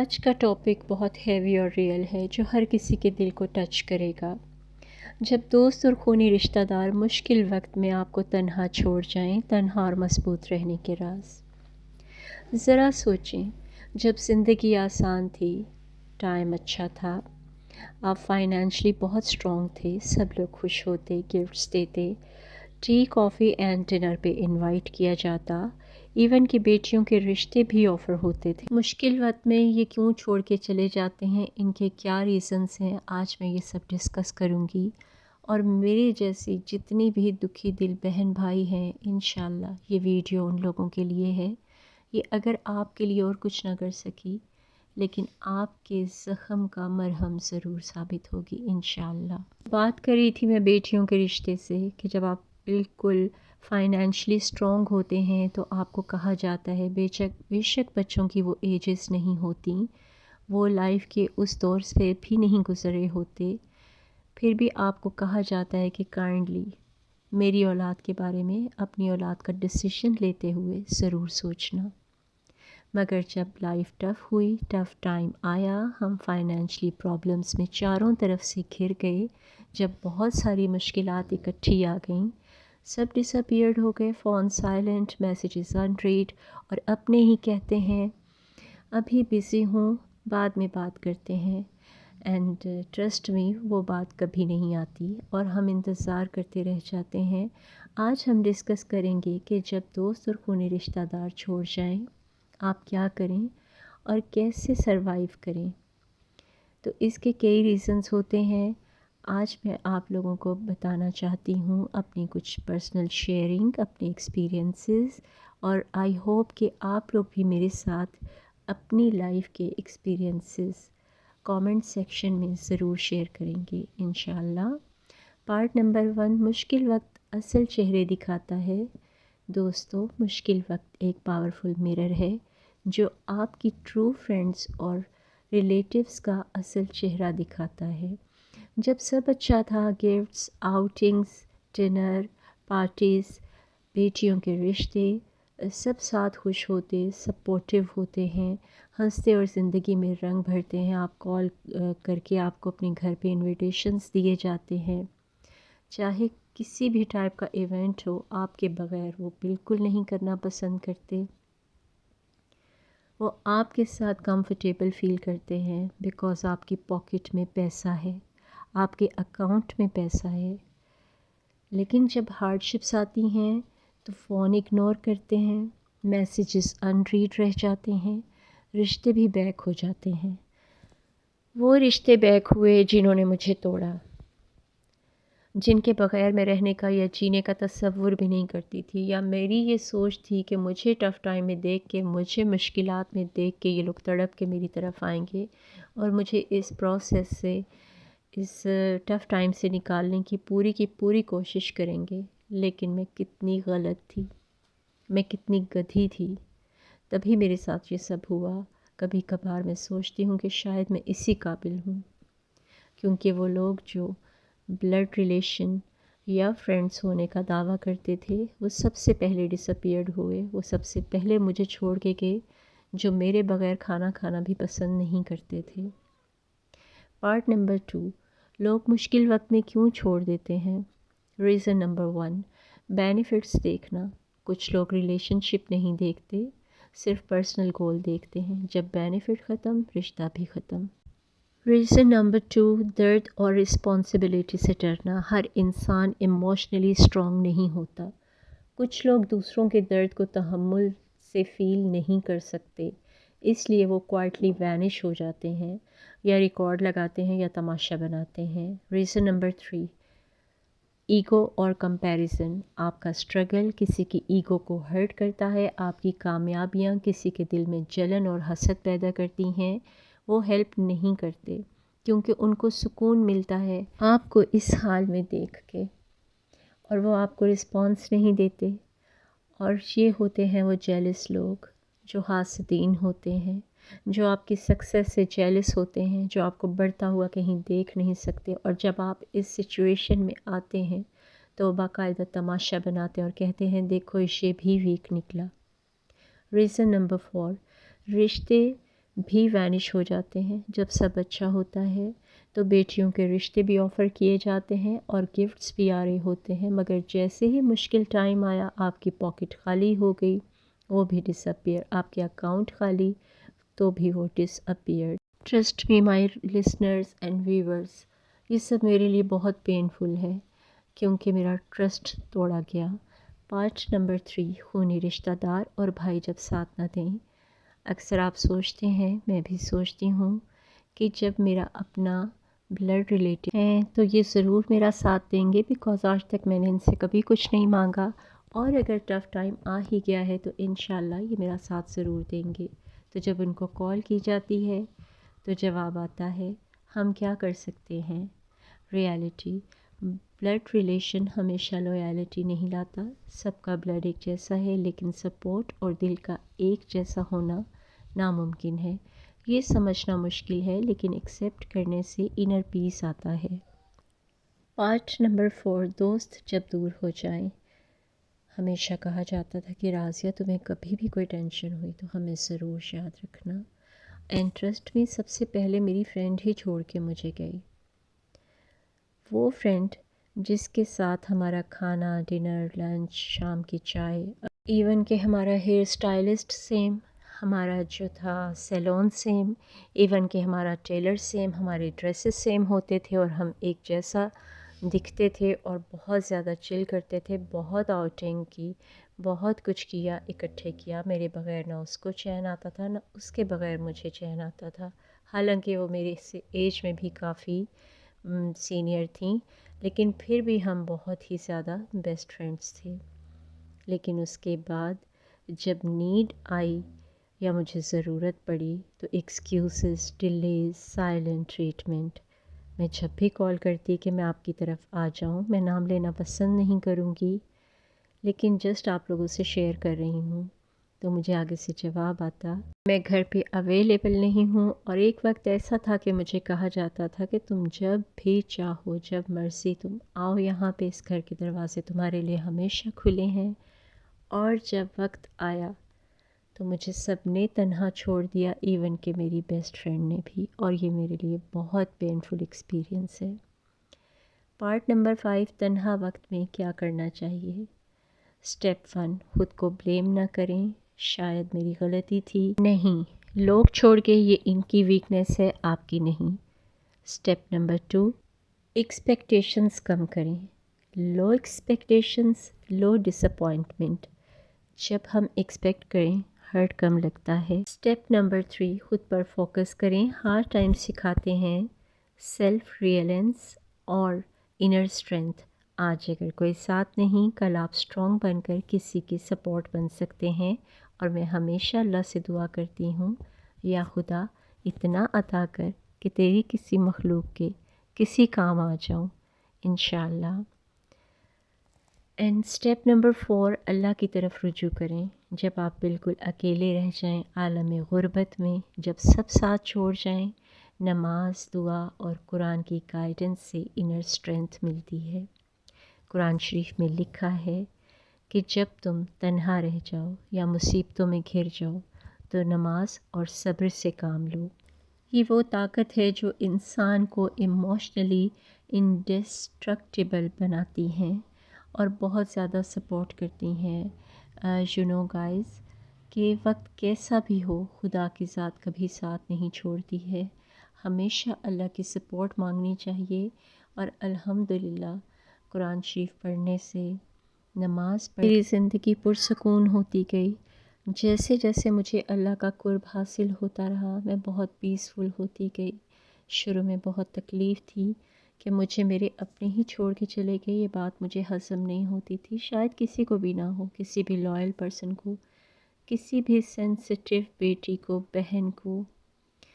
آج کا ٹاپک بہت ہیوی اور ریئل ہے جو ہر کسی کے دل کو ٹچ کرے گا۔ جب دوست اور خونی رشتہ دار مشکل وقت میں آپ کو تنہا چھوڑ جائیں، تنہا اور مضبوط رہنے کے راز۔ ذرا سوچیں، جب زندگی آسان تھی، ٹائم اچھا تھا، آپ فائنینشلی بہت اسٹرانگ تھے، سب لوگ خوش ہوتے، گفٹس دیتے، ٹی کافی اینڈ ڈنر پہ انوائٹ کیا جاتا، ایون کہ بیٹیوں کے رشتے بھی آفر ہوتے تھے۔ مشکل وقت میں یہ کیوں چھوڑ کے چلے جاتے ہیں، ان کے کیا ریزنز ہیں، آج میں یہ سب ڈسکس کروں گی، اور میرے جیسی جتنی بھی دکھی دل بہن بھائی ہیں، انشاءاللہ یہ ویڈیو ان لوگوں کے لیے ہے۔ یہ اگر آپ کے لیے اور کچھ نہ کر سکی، لیکن آپ کے زخم کا مرہم ضرور ثابت ہوگی انشاءاللہ۔ بات کر رہی تھی میں بیٹیوں کے رشتے سے کہ جب آپ بالکل فائنینشلی اسٹرانگ ہوتے ہیں تو آپ کو کہا جاتا ہے، بے شک بچوں کی وہ ایجز نہیں ہوتی، وہ لائف کے اس دور سے بھی نہیں گزرے ہوتے، پھر بھی آپ کو کہا جاتا ہے کہ کائنڈلی میری اولاد کے بارے میں، اپنی اولاد کا ڈیسیشن لیتے ہوئے ضرور سوچنا۔ مگر جب لائف ٹف ہوئی، ٹف ٹائم آیا، ہم فائنینشلی پرابلمس میں چاروں طرف سے گھر گئے، جب بہت ساری مشکلات اکٹھی آ گئیں، سب ڈس اپیئرڈ ہو گئے، فون سائلنٹ، میسیجز انریڈ، اور اپنے ہی کہتے ہیں ابھی بزی ہوں، بعد میں بات کرتے ہیں، اینڈ ٹرسٹ می وہ بات کبھی نہیں آتی اور ہم انتظار کرتے رہ جاتے ہیں۔ آج ہم ڈسکس کریں گے کہ جب دوست اور خونی رشتہ دار چھوڑ جائیں آپ کیا کریں اور کیسے سروائیو کریں۔ تو اس کے کئی ریزنز ہوتے ہیں۔ آج میں آپ لوگوں کو بتانا چاہتی ہوں اپنی کچھ پرسنل شیئرنگ، اپنے ایکسپیرینسز، اور آئی ہوپ کہ آپ لوگ بھی میرے ساتھ اپنی لائف کے ایکسپیرینسز کامنٹ سیکشن میں ضرور شیئر کریں گے انشاءاللہ۔ پارٹ نمبر 1، مشکل وقت اصل چہرے دکھاتا ہے۔ دوستو، مشکل وقت ایک پاورفل مرر ہے جو آپ کی ٹرو فرینڈز اور ریلیٹیوز کا اصل چہرہ دکھاتا ہے۔ جب سب اچھا تھا، گفٹس، آؤٹنگز، ڈنر، پارٹیز، بیٹیوں کے رشتے، سب ساتھ خوش ہوتے، سپورٹیو ہوتے ہیں، ہنستے اور زندگی میں رنگ بھرتے ہیں۔ آپ کال کر کے آپ کو اپنے گھر پہ انویٹیشنز دیے جاتے ہیں، چاہے کسی بھی ٹائپ کا ایونٹ ہو، آپ کے بغیر وہ بالکل نہیں کرنا پسند کرتے۔ وہ آپ کے ساتھ کمفرٹیبل فیل کرتے ہیں بیکاز آپ کی پاکٹ میں پیسہ ہے، آپ کے اکاؤنٹ میں پیسہ ہے۔ لیکن جب ہارڈ شپس آتی ہیں تو فون اگنور کرتے ہیں، میسیجز ان ریڈ رہ جاتے ہیں، رشتے بھی بیک ہو جاتے ہیں۔ وہ رشتے بیک ہوئے جنہوں نے مجھے توڑا، جن کے بغیر میں رہنے کا یا جینے کا تصور بھی نہیں کرتی تھی، یا میری یہ سوچ تھی کہ مجھے ٹف ٹائم میں دیکھ کے، مجھے مشکلات میں دیکھ کے یہ لوگ تڑپ کے میری طرف آئیں گے اور مجھے اس پروسیس سے، اس ٹف ٹائم سے نکالنے کی پوری کوشش کریں گے۔ لیکن میں کتنی غلط تھی، میں کتنی گدھی تھی، تبھی میرے ساتھ یہ سب ہوا۔ کبھی کبھار میں سوچتی ہوں کہ شاید میں اسی قابل ہوں، کیونکہ وہ لوگ جو بلڈ ریلیشن یا فرینڈس ہونے کا دعویٰ کرتے تھے، وہ سب سے پہلے ڈس اپیئرڈ ہوئے، وہ سب سے پہلے مجھے چھوڑ کے گئے، جو میرے بغیر کھانا کھانا بھی پسند نہیں کرتے تھے۔ پارٹ نمبر 2، لوگ مشکل وقت میں کیوں چھوڑ دیتے ہیں۔ ریزن نمبر 1، بینیفٹس دیکھنا۔ کچھ لوگ ریلیشن شپ نہیں دیکھتے، صرف پرسنل گول دیکھتے ہیں، جب بینیفٹ ختم، رشتہ بھی ختم۔ ریزن نمبر 2، درد اور رسپانسبلٹی سے ڈرنا۔ ہر انسان ایموشنلی اسٹرانگ نہیں ہوتا۔ کچھ لوگ دوسروں کے درد کو تحمل سے فیل نہیں کر سکتے، اس لیے وہ کوائٹلی وینش ہو جاتے ہیں، یا ریکارڈ لگاتے ہیں یا تماشا بناتے ہیں۔ ریزن نمبر 3، ایگو اور کمپیریزن۔ آپ کا اسٹرگل کسی کی ایگو کو ہرٹ کرتا ہے، آپ کی کامیابیاں کسی کے دل میں جلن اور حسد پیدا کرتی ہیں۔ وہ ہیلپ نہیں کرتے کیونکہ ان کو سکون ملتا ہے آپ کو اس حال میں دیکھ کے، اور وہ آپ کو رسپانس نہیں دیتے۔ اور یہ ہوتے ہیں وہ جیلس لوگ جو حاسدین ہوتے ہیں، جو آپ کی سکسیس سے جیلس ہوتے ہیں، جو آپ کو بڑھتا ہوا کہیں دیکھ نہیں سکتے، اور جب آپ اس سچویشن میں آتے ہیں تو باقاعدہ تماشا بناتے ہیں اور کہتے ہیں دیکھو یہ بھی ویک نکلا۔ ریزن نمبر 4، رشتے بھی وینش ہو جاتے ہیں۔ جب سب اچھا ہوتا ہے تو بیٹیوں کے رشتے بھی آفر کیے جاتے ہیں اور گفٹس بھی آ رہے ہوتے ہیں، مگر جیسے ہی مشکل ٹائم آیا آپ کی پاکٹ خالی ہو گئی، وہ بھی ڈس اپیئر، آپ کے اکاؤنٹ خالی تو بھی وہ disappear. Trust me my listeners and viewers, یہ سب میرے لیے بہت پینفل ہے کیونکہ میرا ٹرسٹ توڑا گیا۔ پارٹ نمبر 3، خونی رشتہ دار اور بھائی جب ساتھ نہ دیں۔ اکثر آپ سوچتے ہیں، میں بھی سوچتی ہوں، کہ جب میرا اپنا بلڈ ریلیٹیو ہیں تو یہ ضرور میرا ساتھ دیں گے، بیکاز آج تک میں نے ان سے کبھی کچھ نہیں مانگا، اور اگر ٹف ٹائم آ ہی گیا ہے تو انشاءاللہ یہ میرا ساتھ ضرور دیں گے۔ تو جب ان کو کال کی جاتی ہے تو جواب آتا ہے، ہم کیا کر سکتے ہیں۔ ریالٹی، بلڈ ریلیشن ہمیشہ لویالٹی نہیں لاتا، سب کا بلڈ ایک جیسا ہے، لیکن سپورٹ اور دل کا ایک جیسا ہونا ناممکن ہے۔ یہ سمجھنا مشکل ہے لیکن ایکسیپٹ کرنے سے انر پیس آتا ہے۔ پارٹ نمبر 4، دوست جب دور ہو جائیں۔ ہمیشہ کہا جاتا تھا کہ راضیہ تمہیں کبھی بھی کوئی ٹینشن ہوئی تو ہمیں ضرور یاد رکھنا، اینڈ ٹرسٹ میں سب سے پہلے میری فرینڈ ہی چھوڑ کے مجھے گئی۔ وہ فرینڈ جس کے ساتھ ہمارا کھانا، ڈنر، لنچ، شام کی چائے، ایون کہ ہمارا ہیئر اسٹائلسٹ سیم، ہمارا جو تھا سیلون سیم، ایون کہ ہمارا ٹیلر سیم، ہمارے ڈریسز سیم ہوتے تھے اور ہم ایک جیسا دکھتے تھے اور بہت زیادہ چل کرتے تھے، بہت آؤٹنگ کی، بہت کچھ کیا، اکٹھے کیا، میرے بغیر نہ اس کو چین آتا تھا نہ اس کے بغیر مجھے چین آتا تھا، حالانکہ وہ میرے سے ایج میں بھی کافی سینئر تھیں، لیکن پھر بھی ہم بہت ہی زیادہ بیسٹ فرینڈس تھے۔ لیکن اس کے بعد جب نیڈ آئی یا مجھے ضرورت پڑی تو ایکسکیوزز، ڈیلیز، سائلنٹ ٹریٹمنٹ۔ میں جب بھی کال کرتی کہ میں آپ کی طرف آ جاؤں، میں نام لینا پسند نہیں کروں گی، لیکن جسٹ آپ لوگوں سے شیئر کر رہی ہوں، تو مجھے آگے سے جواب آتا میں گھر پہ اویلیبل نہیں ہوں، اور ایک وقت ایسا تھا کہ مجھے کہا جاتا تھا کہ تم جب بھی چاہو، جب مرضی تم آؤ یہاں پہ، اس گھر کے دروازے تمہارے لیے ہمیشہ کھلے ہیں۔ اور جب وقت آیا تو مجھے سب نے تنہا چھوڑ دیا، ایون کہ میری بیسٹ فرینڈ نے بھی، اور یہ میرے لیے بہت پینفل ایکسپیرئنس ہے۔ پارٹ نمبر 5، تنہا وقت میں کیا کرنا چاہیے۔ اسٹیپ 1، خود کو بلیم نہ کریں، شاید میری غلطی تھی، نہیں، لوگ چھوڑ کے یہ ان کی ویکنیس ہے، آپ کی نہیں۔ اسٹیپ نمبر 2، ایکسپیکٹیشنز کم کریں، لو ایکسپیکٹیشنز، لو ڈس اپوائنٹمنٹ۔ جب ہم ایکسپیکٹ کریں ہرٹ کم لگتا ہے۔ اسٹیپ نمبر 3، خود پر فوکس کریں، ہارڈ ٹائم سکھاتے ہیں سیلف ریئلنس اور انر اسٹرینتھ۔ آج اگر کوئی ساتھ نہیں، کل آپ اسٹرانگ بن کر کسی کی سپورٹ بن سکتے ہیں، اور میں ہمیشہ اللہ سے دعا کرتی ہوں، یا خدا اتنا عطا کر کہ تیری کسی مخلوق کے کسی کام آ جاؤں، انشاءاللہ۔ اینڈ اسٹیپ نمبر 4، اللہ کی طرف رجوع کریں۔ جب آپ بالکل اکیلے رہ جائیں عالم غربت میں، جب سب ساتھ چھوڑ جائیں، نماز، دعا اور قرآن کی گائیڈنس سے انر اسٹرینتھ ملتی ہے۔ قرآن شریف میں لکھا ہے کہ جب تم تنہا رہ جاؤ یا مصیبتوں میں گھر جاؤ تو نماز اور صبر سے کام لو۔ یہ وہ طاقت ہے جو انسان کو ایموشنلی انڈسٹرکٹیبل بناتی ہیں اور بہت زیادہ سپورٹ کرتی ہیں۔ یو نو گائز، کہ وقت کیسا بھی ہو، خدا کی ذات کبھی ساتھ نہیں چھوڑتی ہے، ہمیشہ اللہ کی سپورٹ مانگنی چاہیے، اور الحمدللہ قرآن شریف پڑھنے سے، نماز پڑھ میری زندگی پرسکون ہوتی گئی۔ جیسے جیسے مجھے اللہ کا قرب حاصل ہوتا رہا، میں بہت پیسفل ہوتی گئی۔ شروع میں بہت تکلیف تھی کہ مجھے میرے اپنے ہی چھوڑ کے چلے گئے، یہ بات مجھے ہضم نہیں ہوتی تھی، شاید کسی کو بھی نہ ہو، کسی بھی لائل پرسن کو، کسی بھی سینسٹیو بیٹی کو، بہن کو،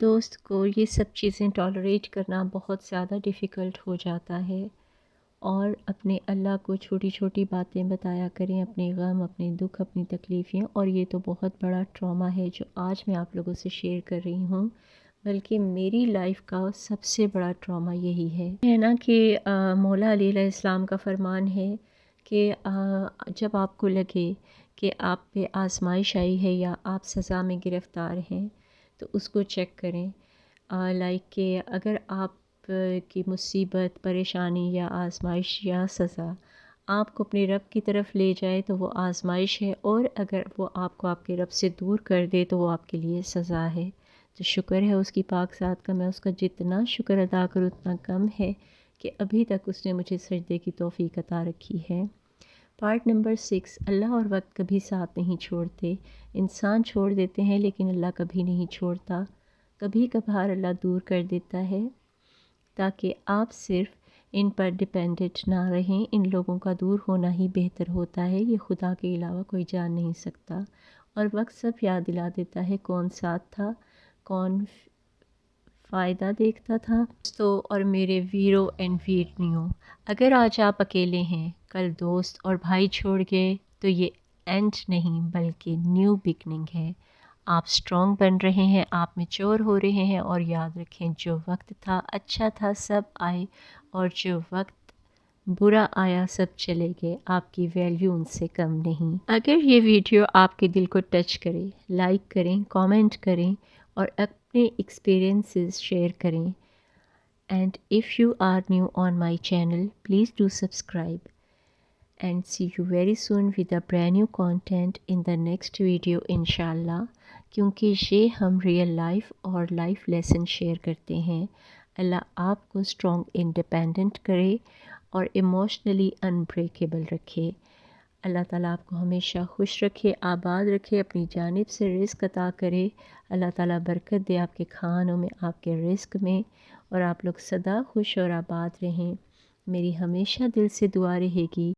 دوست کو، یہ سب چیزیں ٹالریٹ کرنا بہت زیادہ ڈیفیکلٹ ہو جاتا ہے۔ اور اپنے اللہ کو چھوٹی چھوٹی باتیں بتایا کریں، اپنے غم، اپنے دکھ، اپنی تکلیفیں، اور یہ تو بہت بڑا ٹراما ہے جو آج میں آپ لوگوں سے شیئر کر رہی ہوں، بلکہ میری لائف کا سب سے بڑا ٹراما یہی ہے نا کہ مولا علیہ علیہ السلام کا فرمان ہے کہ جب آپ کو لگے کہ آپ پہ آزمائش آئی ہے یا آپ سزا میں گرفتار ہیں، تو اس کو چیک کریں. لائک کہ اگر آپ کی مصیبت، پریشانی یا آزمائش یا سزا آپ کو اپنے رب کی طرف لے جائے تو وہ آزمائش ہے، اور اگر وہ آپ کو آپ کے رب سے دور کر دے تو وہ آپ کے لیے سزا ہے. تو شکر ہے اس کی پاک ذات کا، میں اس کا جتنا شکر ادا کروں اتنا کم ہے کہ ابھی تک اس نے مجھے سجدے کی توفیق عطا رکھی ہے. پارٹ نمبر 6، اللہ اور وقت کبھی ساتھ نہیں چھوڑتے. انسان چھوڑ دیتے ہیں لیکن اللہ کبھی نہیں چھوڑتا. کبھی کبھار اللہ دور کر دیتا ہے تاکہ آپ صرف ان پر ڈپینڈنٹ نہ رہیں. ان لوگوں کا دور ہونا ہی بہتر ہوتا ہے، یہ خدا کے علاوہ کوئی جان نہیں سکتا. اور وقت سب یاد دلا دیتا ہے کون ساتھ تھا، کون فائدہ دیکھتا تھا. دوستو اور میرے ویرو اینڈ ویرنیوں، اگر آج آپ اکیلے ہیں، کل دوست اور بھائی چھوڑ گئے تو یہ اینڈ نہیں بلکہ نیو بگننگ ہے. آپ سٹرونگ بن رہے ہیں، آپ میچور ہو رہے ہیں، اور یاد رکھیں جو وقت تھا اچھا تھا، سب آئے، اور جو وقت برا آیا سب چلے گئے. آپ کی ویلیو ان سے کم نہیں. اگر یہ ویڈیو آپ کے دل کو ٹچ کرے، لائک کریں، کامنٹ کریں اور اپنے ایکسپیرینسز شیئر کریں. And if you are new on my channel please do subscribe. And see you very soon with a brand new content in the next video انشاءاللہ. کیونکہ یہ ہم ریئل لائف اور لائف لیسن شیئر کرتے ہیں. اللہ آپ کو اسٹرانگ انڈیپینڈنٹ کرے اور ایموشنلی انبریکیبل رکھے. اللہ تعالیٰ آپ کو ہمیشہ خوش رکھے، آباد رکھے، اپنی جانب سے رزق عطا کرے. اللہ تعالیٰ برکت دے آپ کے کھانوں میں، آپ کے رزق میں، اور آپ لوگ سدا خوش اور آباد رہیں. میری ہمیشہ دل سے دعا رہے گی